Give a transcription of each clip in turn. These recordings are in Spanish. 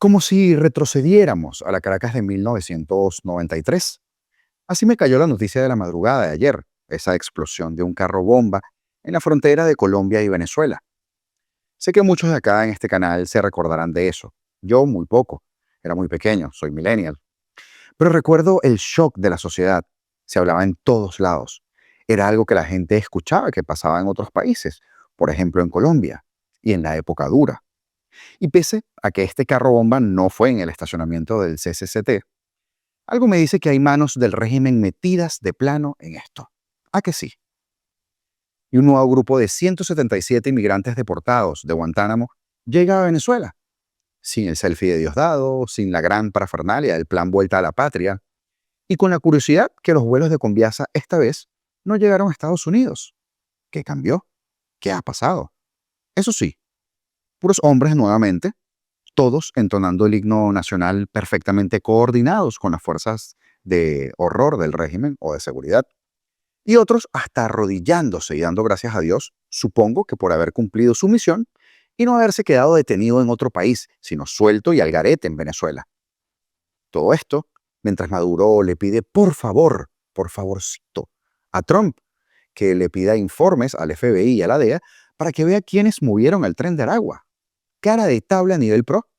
Como si retrocediéramos a la Caracas de 1993. Así me cayó la noticia de la madrugada de ayer, esa explosión de un carro bomba en la frontera de Colombia y Venezuela. Sé que muchos de acá en este canal se recordarán de eso. Yo muy poco. Era muy pequeño, soy millennial. Pero recuerdo el shock de la sociedad. Se hablaba en todos lados. Era algo que la gente escuchaba que pasaba en otros países, por ejemplo en Colombia, y en la época dura. Y pese a que este carro bomba no fue en el estacionamiento del CCCT, algo me dice que hay manos del régimen metidas de plano en esto. ¿A que sí? Y un nuevo grupo de 177 inmigrantes deportados de Guantánamo llega a Venezuela, sin el selfie de Diosdado, sin la gran parafernalia del plan Vuelta a la Patria, y con la curiosidad que los vuelos de Conviasa esta vez no llegaron a Estados Unidos. ¿Qué cambió? ¿Qué ha pasado? Eso sí, puros hombres nuevamente, todos entonando el himno nacional perfectamente coordinados con las fuerzas de horror del régimen o de seguridad. Y otros hasta arrodillándose y dando gracias a Dios, supongo que por haber cumplido su misión y no haberse quedado detenido en otro país, sino suelto y al garete en Venezuela. Todo esto mientras Maduro le pide por favorcito, a Trump que le pida informes al FBI y a la DEA para que vea quiénes movieron el tren de Aragua. Cara de tabla a nivel pro.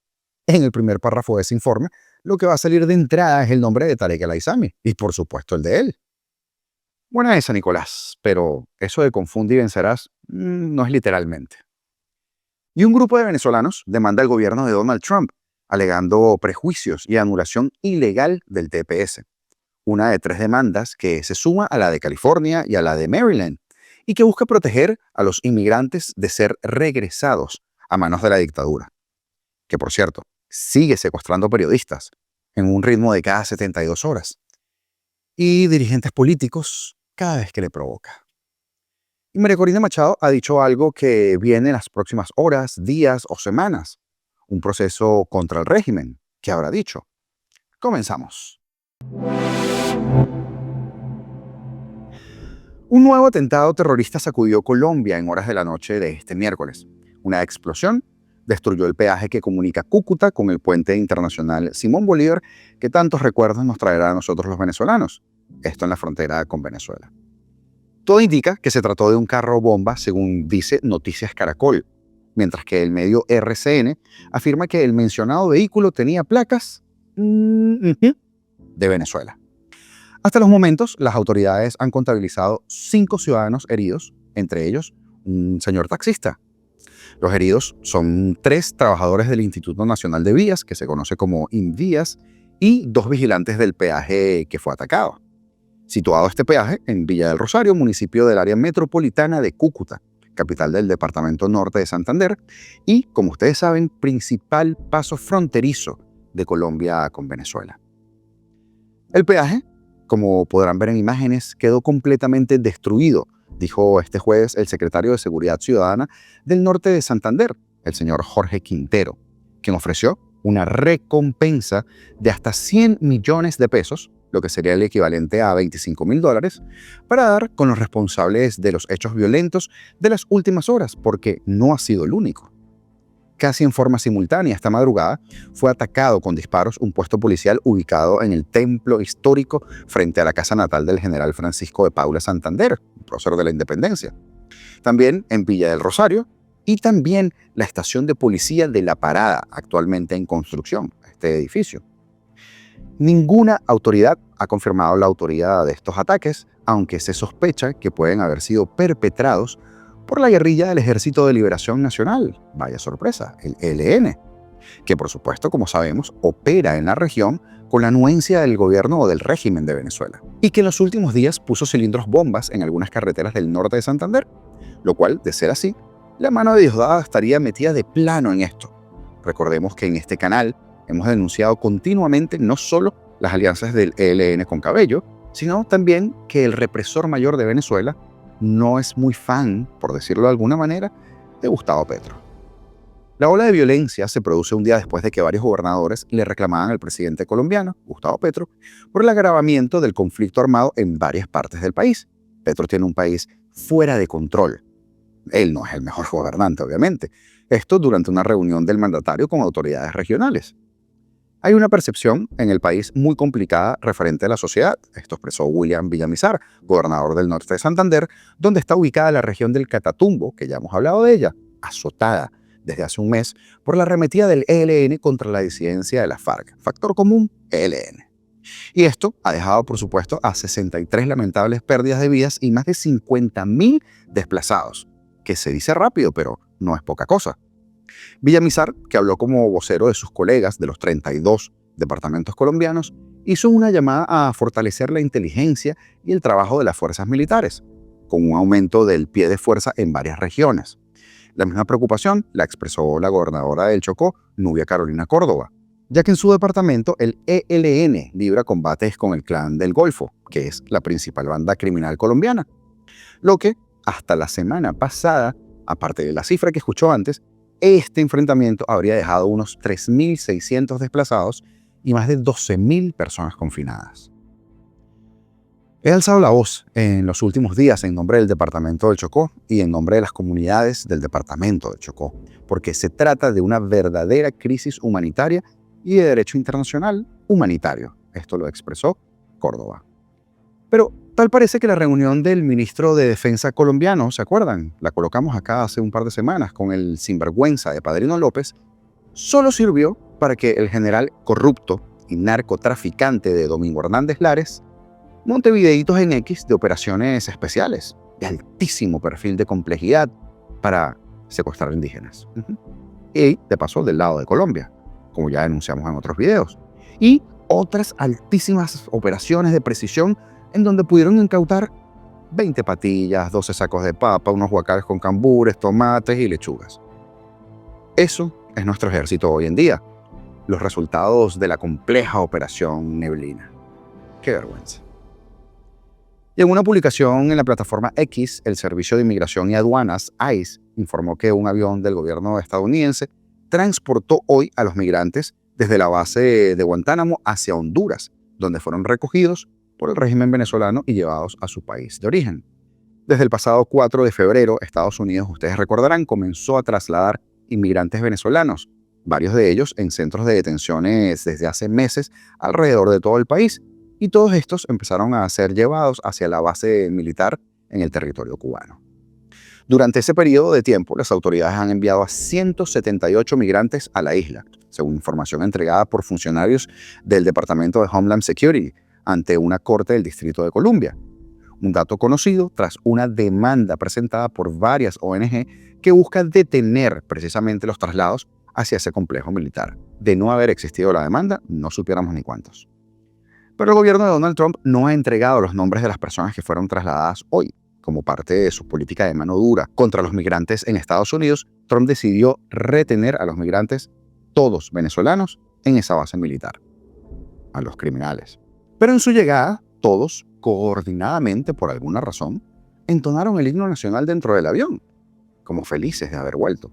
En el primer párrafo de ese informe, lo que va a salir de entrada es el nombre de Tarek El Aissami y por supuesto el de él. Buena esa, Nicolás, pero eso de confunde y vencerás no es literalmente. Y un grupo de venezolanos demanda al gobierno de Donald Trump, alegando prejuicios y anulación ilegal del TPS. Una de 3 demandas que se suma a la de California y a la de Maryland, y que busca proteger a los inmigrantes de ser regresados a manos de la dictadura. Que, por cierto, sigue secuestrando periodistas en un ritmo de cada 72 horas. Y dirigentes políticos cada vez que le provoca. Y María Corina Machado ha dicho algo que viene en las próximas horas, días o semanas. Un proceso contra el régimen. ¿Qué habrá dicho? Comenzamos. Un nuevo atentado terrorista sacudió Colombia en horas de la noche de este miércoles. Una explosión destruyó el peaje que comunica Cúcuta con el puente internacional Simón Bolívar, que tantos recuerdos nos traerá a nosotros los venezolanos. Esto en la frontera con Venezuela. Todo indica que se trató de un carro bomba, según dice Noticias Caracol, mientras que el medio RCN afirma que el mencionado vehículo tenía placas de Venezuela. Hasta los momentos, las autoridades han contabilizado 5 ciudadanos heridos, entre ellos un señor taxista. Los heridos son 3 trabajadores del Instituto Nacional de Vías, que se conoce como INVÍAS, y 2 vigilantes del peaje que fue atacado. Situado este peaje en Villa del Rosario, municipio del área metropolitana de Cúcuta, capital del departamento norte de Santander, y, como ustedes saben, principal paso fronterizo de Colombia con Venezuela. El peaje, como podrán ver en imágenes, quedó completamente destruido, dijo este jueves el secretario de Seguridad Ciudadana del norte de Santander, el señor Jorge Quintero, quien ofreció una recompensa de hasta 100 millones de pesos, lo que sería el equivalente a $25.000, para dar con los responsables de los hechos violentos de las últimas horas, porque no ha sido el único. Casi en forma simultánea esta madrugada fue atacado con disparos un puesto policial ubicado en el templo histórico frente a la casa natal del general Francisco de Paula Santander, prócer de la independencia. También en Villa del Rosario y también la estación de policía de La Parada, actualmente en construcción, este edificio. Ninguna autoridad ha confirmado la autoría de estos ataques, aunque se sospecha que pueden haber sido perpetrados por la guerrilla del Ejército de Liberación Nacional, vaya sorpresa, el ELN, que por supuesto, como sabemos, opera en la región con la anuencia del gobierno o del régimen de Venezuela, y que en los últimos días puso cilindros bombas en algunas carreteras del norte de Santander, lo cual, de ser así, la mano de Diosdado estaría metida de plano en esto. Recordemos que en este canal hemos denunciado continuamente no solo las alianzas del ELN con Cabello, sino también que el represor mayor de Venezuela no es muy fan, por decirlo de alguna manera, de Gustavo Petro. La ola de violencia se produce un día después de que varios gobernadores le reclamaban al presidente colombiano, Gustavo Petro, por el agravamiento del conflicto armado en varias partes del país. Petro tiene un país fuera de control. Él no es el mejor gobernante, obviamente. Esto durante una reunión del mandatario con autoridades regionales. Hay una percepción en el país muy complicada referente a la sociedad. Esto expresó William Villamizar, gobernador del norte de Santander, donde está ubicada la región del Catatumbo, que ya hemos hablado de ella, azotada desde hace un mes por la arremetida del ELN contra la disidencia de la FARC. Factor común, ELN. Y esto ha dejado, por supuesto, a 63 lamentables pérdidas de vidas y más de 50.000 desplazados, que se dice rápido, pero no es poca cosa. Villamizar, que habló como vocero de sus colegas de los 32 departamentos colombianos, hizo una llamada a fortalecer la inteligencia y el trabajo de las fuerzas militares, con un aumento del pie de fuerza en varias regiones. La misma preocupación la expresó la gobernadora del Chocó, Nubia Carolina Córdoba, ya que en su departamento el ELN libra combates con el Clan del Golfo, que es la principal banda criminal colombiana. Lo que, hasta la semana pasada, aparte de la cifra que escuchó antes, este enfrentamiento habría dejado unos 3.600 desplazados y más de 12.000 personas confinadas. He alzado la voz en los últimos días en nombre del departamento del Chocó y en nombre de las comunidades del departamento del Chocó, porque se trata de una verdadera crisis humanitaria y de derecho internacional humanitario. Esto lo expresó Córdoba. Pero tal parece que la reunión del ministro de Defensa colombiano, ¿se acuerdan? La colocamos acá hace un par de semanas con el sinvergüenza de Padrino López, solo sirvió para que el general corrupto y narcotraficante de Domingo Hernández Lares monte videitos en X de operaciones especiales de altísimo perfil de complejidad para secuestrar indígenas. Y, de paso, del lado de Colombia, como ya denunciamos en otros videos. Y otras altísimas operaciones de precisión en donde pudieron incautar 20 patillas, 12 sacos de papa, unos guacales con cambures, tomates y lechugas. Eso es nuestro ejército hoy en día. Los resultados de la compleja operación Neblina. ¡Qué vergüenza! Y en una publicación en la plataforma X, el Servicio de Inmigración y Aduanas, ICE, informó que un avión del gobierno estadounidense transportó hoy a los migrantes desde la base de Guantánamo hacia Honduras, donde fueron recogidos por el régimen venezolano y llevados a su país de origen. Desde el pasado 4 de febrero, Estados Unidos, ustedes recordarán, comenzó a trasladar inmigrantes venezolanos, varios de ellos en centros de detenciones desde hace meses alrededor de todo el país, y todos estos empezaron a ser llevados hacia la base militar en el territorio cubano. Durante ese periodo de tiempo, las autoridades han enviado a 178 migrantes a la isla, según información entregada por funcionarios del Departamento de Homeland Security, ante una corte del Distrito de Columbia. Un dato conocido tras una demanda presentada por varias ONG que busca detener precisamente los traslados hacia ese complejo militar. De no haber existido la demanda, no supiéramos ni cuántos. Pero el gobierno de Donald Trump no ha entregado los nombres de las personas que fueron trasladadas hoy. Como parte de su política de mano dura contra los migrantes en Estados Unidos, Trump decidió retener a los migrantes, todos venezolanos, en esa base militar. A los criminales. Pero en su llegada, todos, coordinadamente por alguna razón, entonaron el himno nacional dentro del avión, como felices de haber vuelto.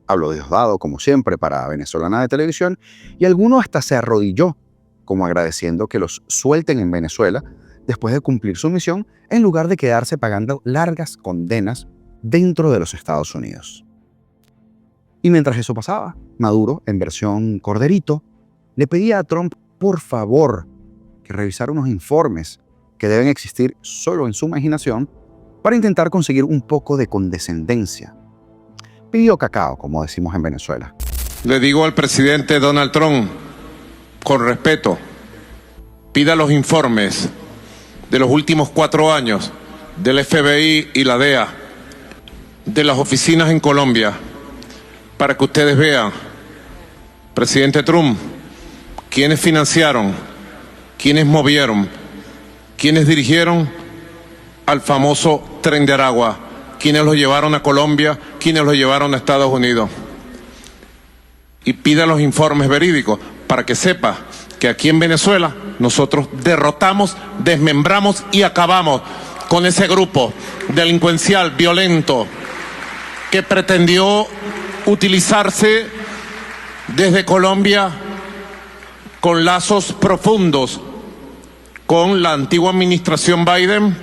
Habló Diosdado, como siempre, para Venezolana de Televisión, y alguno hasta se arrodilló, como agradeciendo que los suelten en Venezuela después de cumplir su misión, en lugar de quedarse pagando largas condenas dentro de los Estados Unidos. Y mientras eso pasaba, Maduro, en versión corderito, le pedía a Trump, por favor, que revisara unos informes que deben existir solo en su imaginación para intentar conseguir un poco de condescendencia. Pidió cacao, como decimos en Venezuela. Le digo al presidente Donald Trump, con respeto, pida los informes de los últimos 4 años del FBI y la DEA, de las oficinas en Colombia, para que ustedes vean, presidente Trump, quiénes financiaron, quiénes movieron, quiénes dirigieron al famoso Tren de Aragua, quiénes lo llevaron a Colombia, quiénes lo llevaron a Estados Unidos. Y pida los informes verídicos para que sepa que aquí en Venezuela nosotros derrotamos, desmembramos y acabamos con ese grupo delincuencial, violento, que pretendió utilizarse desde Colombia con lazos profundos con la antigua administración Biden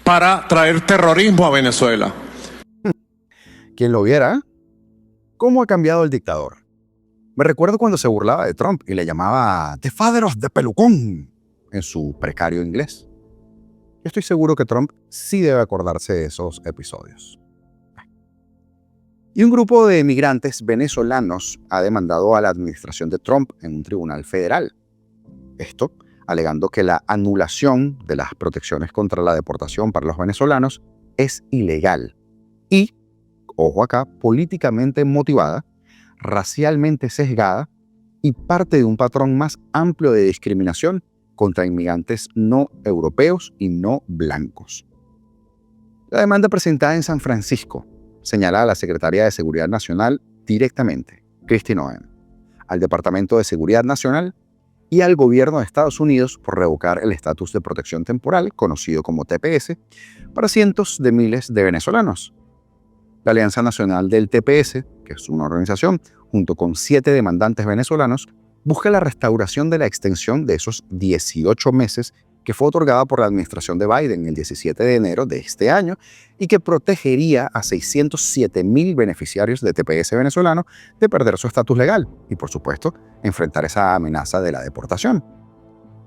para traer terrorismo a Venezuela. Quien lo viera, ¿cómo ha cambiado el dictador? Me recuerdo cuando se burlaba de Trump y le llamaba The Father of the Pelucón en su precario inglés. Yo estoy seguro que Trump sí debe acordarse de esos episodios. Y un grupo de migrantes venezolanos ha demandado a la administración de Trump en un tribunal federal. Esto alegando que la anulación de las protecciones contra la deportación para los venezolanos es ilegal y, ojo acá, políticamente motivada, racialmente sesgada y parte de un patrón más amplio de discriminación contra inmigrantes no europeos y no blancos. La demanda presentada en San Francisco señala a la Secretaría de Seguridad Nacional directamente, Kristi Noem, al Departamento de Seguridad Nacional y al gobierno de Estados Unidos por revocar el estatus de protección temporal, conocido como TPS, para cientos de miles de venezolanos. La Alianza Nacional del TPS, que es una organización, junto con 7 demandantes venezolanos, busca la restauración de la extensión de esos 18 meses que fue otorgada por la administración de Biden el 17 de enero de este año y que protegería a 607,000 beneficiarios de TPS venezolano de perder su estatus legal y, por supuesto, enfrentar esa amenaza de la deportación.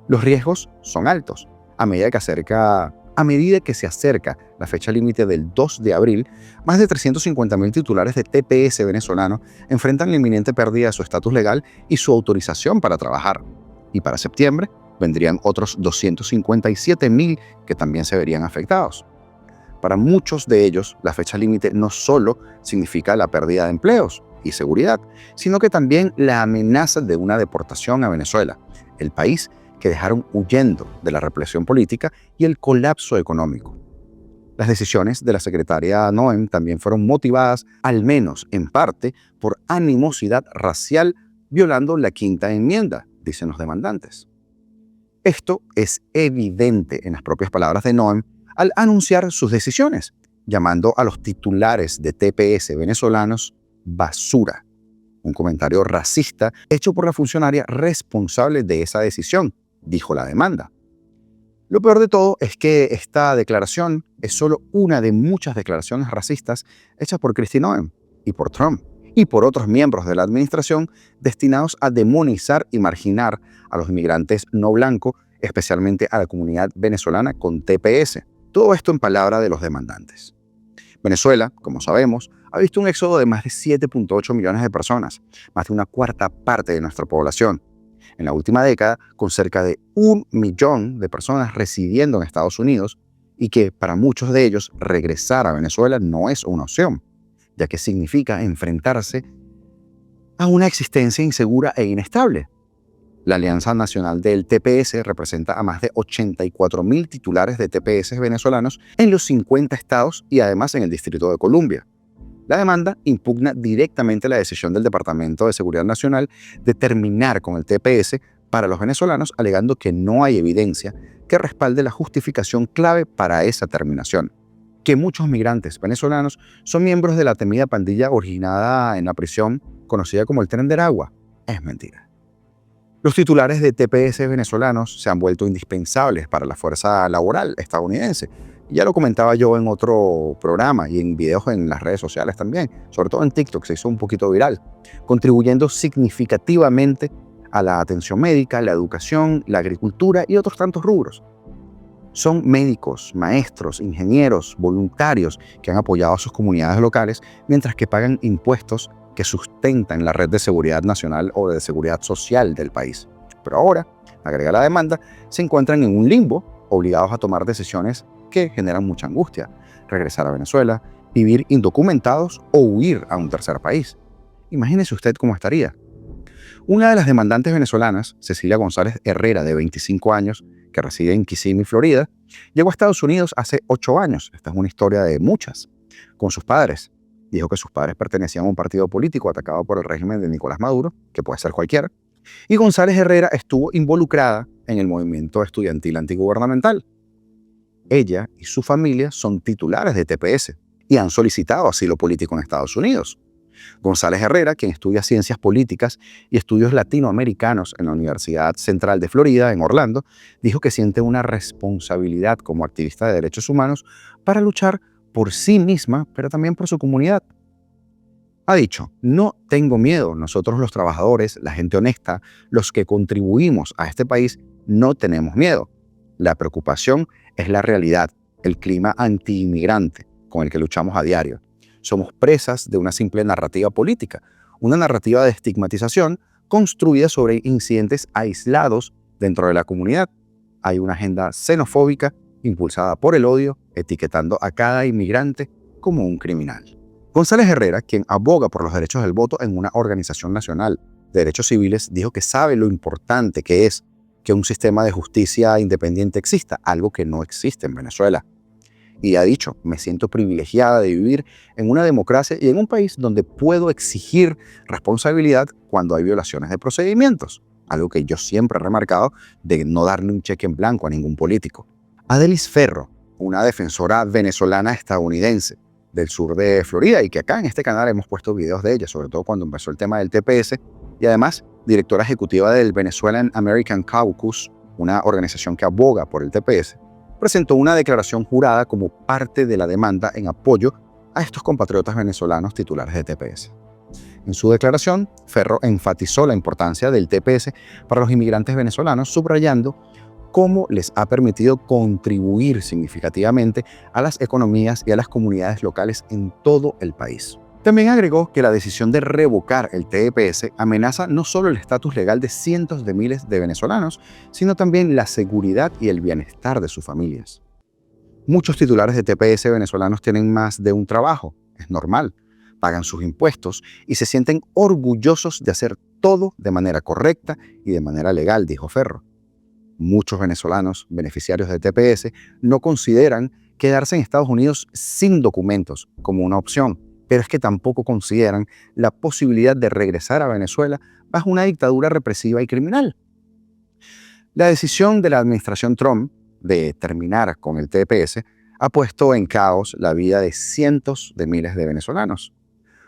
Los riesgos son altos. A medida que se acerca la fecha límite del 2 de abril, más de 350,000 titulares de TPS venezolano enfrentan la inminente pérdida de su estatus legal y su autorización para trabajar. Y para septiembre, vendrían otros 257,000 que también se verían afectados. Para muchos de ellos, la fecha límite no solo significa la pérdida de empleos y seguridad, sino que también la amenaza de una deportación a Venezuela, el país que dejaron huyendo de la represión política y el colapso económico. Las decisiones de la secretaria Noem también fueron motivadas, al menos en parte, por animosidad racial, violando la quinta enmienda, dicen los demandantes. Esto es evidente en las propias palabras de Noem al anunciar sus decisiones, llamando a los titulares de TPS venezolanos basura, un comentario racista hecho por la funcionaria responsable de esa decisión, dijo la demanda. Lo peor de todo es que esta declaración es solo una de muchas declaraciones racistas hechas por Kristi Noem y por Trump y por otros miembros de la administración destinados a demonizar y marginar a los inmigrantes no blancos, especialmente a la comunidad venezolana con TPS. Todo esto en palabra de los demandantes. Venezuela, como sabemos, ha visto un éxodo de más de 7,8 millones de personas, más de una cuarta parte de nuestra población. En la última década, con cerca de 1 millón de personas residiendo en Estados Unidos y que para muchos de ellos regresar a Venezuela no es una opción, ya que significa enfrentarse a una existencia insegura e inestable. La Alianza Nacional del TPS representa a más de 84,000 titulares de TPS venezolanos en los 50 estados y además en el Distrito de Columbia. La demanda impugna directamente la decisión del Departamento de Seguridad Nacional de terminar con el TPS para los venezolanos, alegando que no hay evidencia que respalde la justificación clave para esa terminación, que muchos migrantes venezolanos son miembros de la temida pandilla originada en la prisión conocida como el Tren de Aragua. Es mentira. Los titulares de TPS venezolanos se han vuelto indispensables para la fuerza laboral estadounidense. Ya lo comentaba yo en otro programa y en videos en las redes sociales también, sobre todo en TikTok, se hizo un poquito viral, contribuyendo significativamente a la atención médica, la educación, la agricultura y otros tantos rubros. Son médicos, maestros, ingenieros, voluntarios que han apoyado a sus comunidades locales mientras que pagan impuestos que sustentan la red de seguridad nacional o de seguridad social del país. Pero ahora, agrega la demanda, se encuentran en un limbo, obligados a tomar decisiones que generan mucha angustia: regresar a Venezuela, vivir indocumentados o huir a un tercer país. Imagínese usted cómo estaría. Una de las demandantes venezolanas, Cecilia González Herrera, de 25 años, que reside en Kissimmee, Florida, llegó a Estados Unidos hace 8 años. Esta es una historia de muchas. Con sus padres. Dijo que sus padres pertenecían a un partido político atacado por el régimen de Nicolás Maduro, que puede ser cualquiera. Y González Herrera estuvo involucrada en el movimiento estudiantil antigubernamental. Ella y su familia son titulares de TPS y han solicitado asilo político en Estados Unidos. González Herrera, quien estudia Ciencias Políticas y Estudios Latinoamericanos en la Universidad Central de Florida, en Orlando, dijo que siente una responsabilidad como activista de derechos humanos para luchar por sí misma, pero también por su comunidad. Ha dicho, no tengo miedo, nosotros los trabajadores, la gente honesta, los que contribuimos a este país, no tenemos miedo. La preocupación es la realidad, el clima anti-inmigrante con el que luchamos a diario. Somos presas de una simple narrativa política, una narrativa de estigmatización construida sobre incidentes aislados dentro de la comunidad. Hay una agenda xenofóbica impulsada por el odio, etiquetando a cada inmigrante como un criminal. González Herrera, quien aboga por los derechos del voto en una organización nacional de derechos civiles, dijo que sabe lo importante que es que un sistema de justicia independiente exista, algo que no existe en Venezuela. Y ha dicho, me siento privilegiada de vivir en una democracia y en un país donde puedo exigir responsabilidad cuando hay violaciones de procedimientos, algo que yo siempre he remarcado de no darle un cheque en blanco a ningún político. Adelis Ferro, una defensora venezolana estadounidense del sur de Florida y que acá en este canal hemos puesto videos de ella, sobre todo cuando empezó el tema del TPS, y además directora ejecutiva del Venezuelan American Caucus, una organización que aboga por el TPS, presentó una declaración jurada como parte de la demanda en apoyo a estos compatriotas venezolanos titulares de TPS. En su declaración, Ferro enfatizó la importancia del TPS para los inmigrantes venezolanos, subrayando cómo les ha permitido contribuir significativamente a las economías y a las comunidades locales en todo el país. También agregó que la decisión de revocar el TPS amenaza no solo el estatus legal de cientos de miles de venezolanos, sino también la seguridad y el bienestar de sus familias. Muchos titulares de TPS venezolanos tienen más de un trabajo, es normal, pagan sus impuestos y se sienten orgullosos de hacer todo de manera correcta y de manera legal, dijo Ferro. Muchos venezolanos beneficiarios de TPS no consideran quedarse en Estados Unidos sin documentos como una opción, pero es que tampoco consideran la posibilidad de regresar a Venezuela bajo una dictadura represiva y criminal. La decisión de la administración Trump de terminar con el TPS ha puesto en caos la vida de cientos de miles de venezolanos.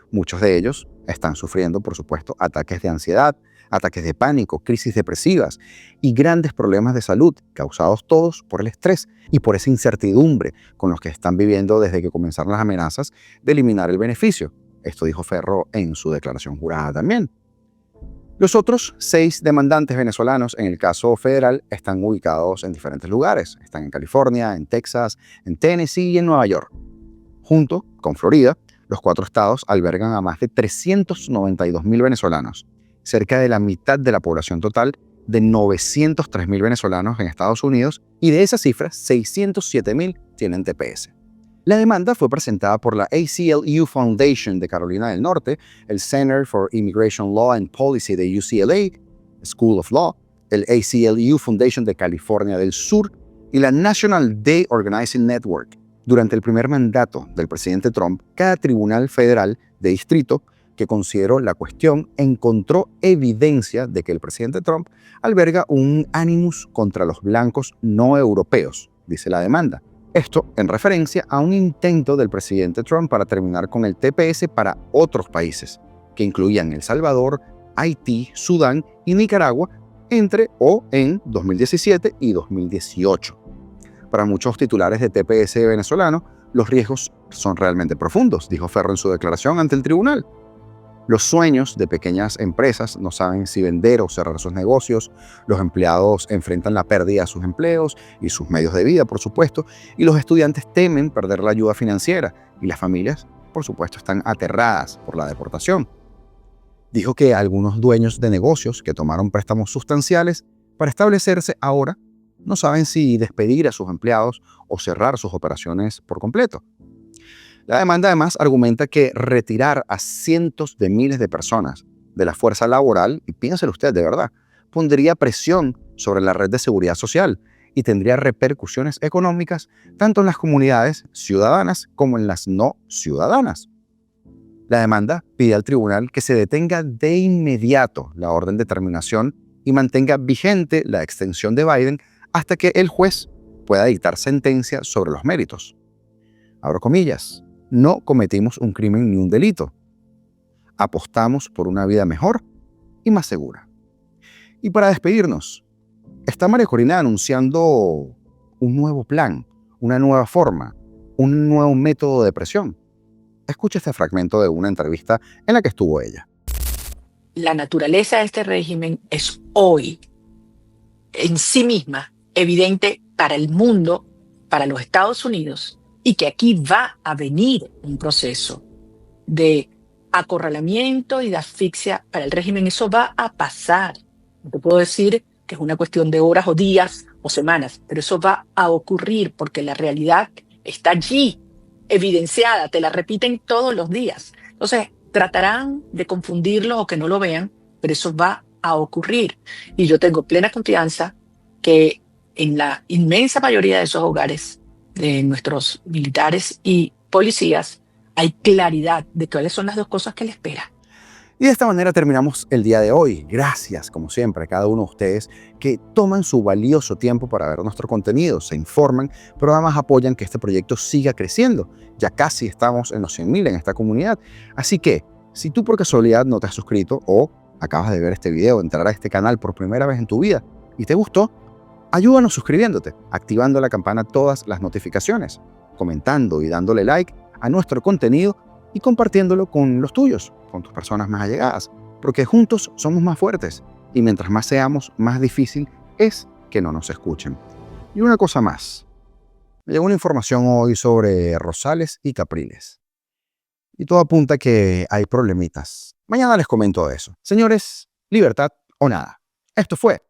Muchos de ellos están sufriendo, por supuesto, ataques de ansiedad, ataques de pánico, crisis depresivas y grandes problemas de salud, causados todos por el estrés y por esa incertidumbre con los que están viviendo desde que comenzaron las amenazas de eliminar el beneficio. Esto dijo Ferro en su declaración jurada también. Los otros 6 demandantes venezolanos en el caso federal están ubicados en diferentes lugares. Están en California, en Texas, en Tennessee y en Nueva York. Junto con Florida, los 4 estados albergan a más de 392.000 venezolanos, cerca de la mitad de la población total de 903.000 venezolanos en Estados Unidos, y de esas cifras, 607.000 tienen TPS. La demanda fue presentada por la ACLU Foundation de Carolina del Norte, el Center for Immigration Law and Policy de UCLA, School of Law, el ACLU Foundation de California del Sur y la National Day Organizing Network. Durante el primer mandato del presidente Trump, cada tribunal federal de distrito que consideró la cuestión encontró evidencia de que el presidente Trump alberga un animus contra los blancos no europeos, dice la demanda. Esto en referencia a un intento del presidente Trump para terminar con el TPS para otros países, que incluían El Salvador, Haití, Sudán y Nicaragua en 2017 y 2018. Para muchos titulares de TPS venezolano, los riesgos son realmente profundos, dijo Ferro en su declaración ante el tribunal. Los sueños de pequeñas empresas no saben si vender o cerrar sus negocios, los empleados enfrentan la pérdida de sus empleos y sus medios de vida, por supuesto, y los estudiantes temen perder la ayuda financiera, y las familias, por supuesto, están aterradas por la deportación. Dijo que algunos dueños de negocios que tomaron préstamos sustanciales para establecerse ahora no saben si despedir a sus empleados o cerrar sus operaciones por completo. La demanda además argumenta que retirar a cientos de miles de personas de la fuerza laboral, y piénselo usted de verdad, pondría presión sobre la red de seguridad social y tendría repercusiones económicas tanto en las comunidades ciudadanas como en las no ciudadanas. La demanda pide al tribunal que se detenga de inmediato la orden de terminación y mantenga vigente la extensión de Biden hasta que el juez pueda dictar sentencia sobre los méritos. Abro comillas, no cometimos un crimen ni un delito. Apostamos por una vida mejor y más segura. Y para despedirnos, está María Corina anunciando un nuevo plan, una nueva forma, un nuevo método de presión. Escucha este fragmento de una entrevista en la que estuvo ella. La naturaleza de este régimen es hoy en sí misma evidente para el mundo, para los Estados Unidos, y que aquí va a venir un proceso de acorralamiento y de asfixia para el régimen. Eso va a pasar. No te puedo decir que es una cuestión de horas o días o semanas, pero eso va a ocurrir porque la realidad está allí, evidenciada, te la repiten todos los días. Entonces, tratarán de confundirlo o que no lo vean, pero eso va a ocurrir. Y yo tengo plena confianza que en la inmensa mayoría de esos hogares de nuestros militares y policías hay claridad de cuáles son las dos cosas que le esperan. Y de esta manera terminamos el día de hoy. Gracias, como siempre, a cada uno de ustedes que toman su valioso tiempo para ver nuestro contenido, se informan, pero además apoyan que este proyecto siga creciendo. Ya casi estamos en los 100,000 en esta comunidad. Así que, si tú por casualidad no te has suscrito o acabas de ver este video, entrar a este canal por primera vez en tu vida y te gustó, ayúdanos suscribiéndote, activando la campana todas las notificaciones, comentando y dándole like a nuestro contenido y compartiéndolo con los tuyos, con tus personas más allegadas, porque juntos somos más fuertes y mientras más seamos, más difícil es que no nos escuchen. Y una cosa más, me llegó una información hoy sobre Rosales y Capriles y todo apunta a que hay problemitas. Mañana les comento de eso. Señores, libertad o nada. Esto fue